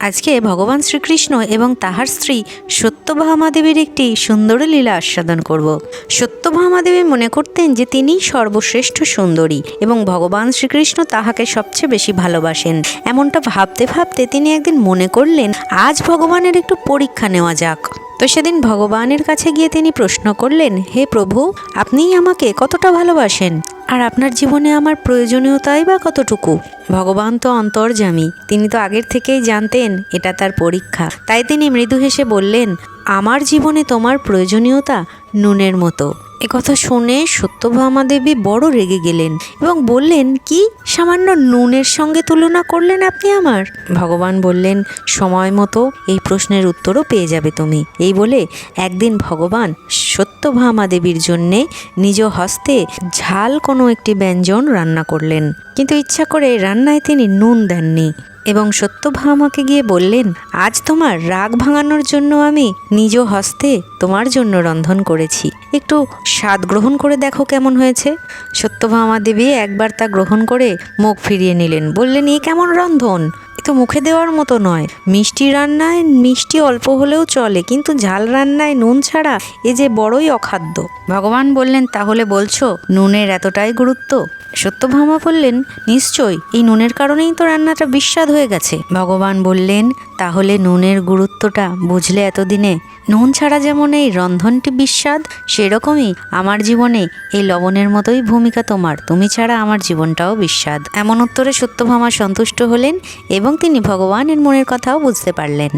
আজকে ভগবান শ্রীকৃষ্ণ এবং তাহার স্ত্রী সত্যভামা দেবীর একটি সুন্দর লীলা আস্বাদন করব। সত্যভামা দেবী মনে করতেন যে তিনিই সর্বশ্রেষ্ঠ সুন্দরী এবং ভগবান শ্রীকৃষ্ণ তাহাকে সবচেয়ে বেশি ভালোবাসেন। এমনটা ভাবতে ভাবতে তিনি একদিন মনে করলেন, আজ ভগবানের একটু পরীক্ষা নেওয়া যাক। তো সেদিন ভগবানের কাছে গিয়ে তিনি প্রশ্ন করলেন, হে প্রভু, আপনিই আমাকে কতটা ভালোবাসেন, আর আপনার জীবনে আমার প্রয়োজনীয়তাই বা কতটুকু? ভগবান তো অন্তর্যামী, তিনি তো আগের থেকেই জানতেন এটা তার পরীক্ষা। তাই তিনি মৃদু হেসে বললেন, আমার জীবনে তোমার প্রয়োজনীয়তা নুনের মতো। একথা শুনে সত্যভামা দেবী বড় রেগে গেলেন এবং বললেন, কি সামান্য নুনের সঙ্গে তুলনা করলেন আপনি আমার? ভগবান বললেন, সময় মতো এই প্রশ্নের উত্তরও পেয়ে যাবে তুমি। এই বলে একদিন ভগবান সত্যভামা দেবীর জন্যে নিজ হস্তে ঝাল কোনো একটি ব্যঞ্জন রান্না করলেন, কিন্তু ইচ্ছা করে রান্নায় তিনি নুন দেননি এবং সত্যভামাকে গিয়ে বললেন, আজ তোমার রাগ ভাঙানোর জন্য আমি নিজ হস্তে তোমার জন্য রন্ধন করেছি, একটু স্বাদ গ্রহণ করে দেখো কেমন হয়েছে। সত্যভামা দেবী একবার তা গ্রহণ করে মুখ ফিরিয়ে নিলেন, বললেন, এ কেমন রন্ধন? এ তো মুখে দেওয়ার মতো নয়। মিষ্টি রান্নায় মিষ্টি অল্প হলেও চলে, কিন্তু ঝাল রান্নায় নুন ছাড়া এ যে বড়ই অখাদ্য। ভগবান বললেন, তাহলে বলছো নুনের এতটাই গুরুত্ব? সত্যভামা বললেন, নিশ্চয়, এই নুনের কারণেই তো রান্নাটা বিস্বাদ হয়ে গেছে। ভগবান বললেন, তাহলে নুনের গুরুত্বটা বুঝলে এতদিনে? নুন ছাড়া যেমন এই রন্ধনটি বিস্বাদ, সেরকমই আমার জীবনে এই লবণের মতোই ভূমিকা তোমার। তুমি ছাড়া আমার জীবনটাও বিস্বাদ। এমন উত্তরে সত্যভামা সন্তুষ্ট হলেন এবং তিনি ভগবানের মনের কথাও বুঝতে পারলেন।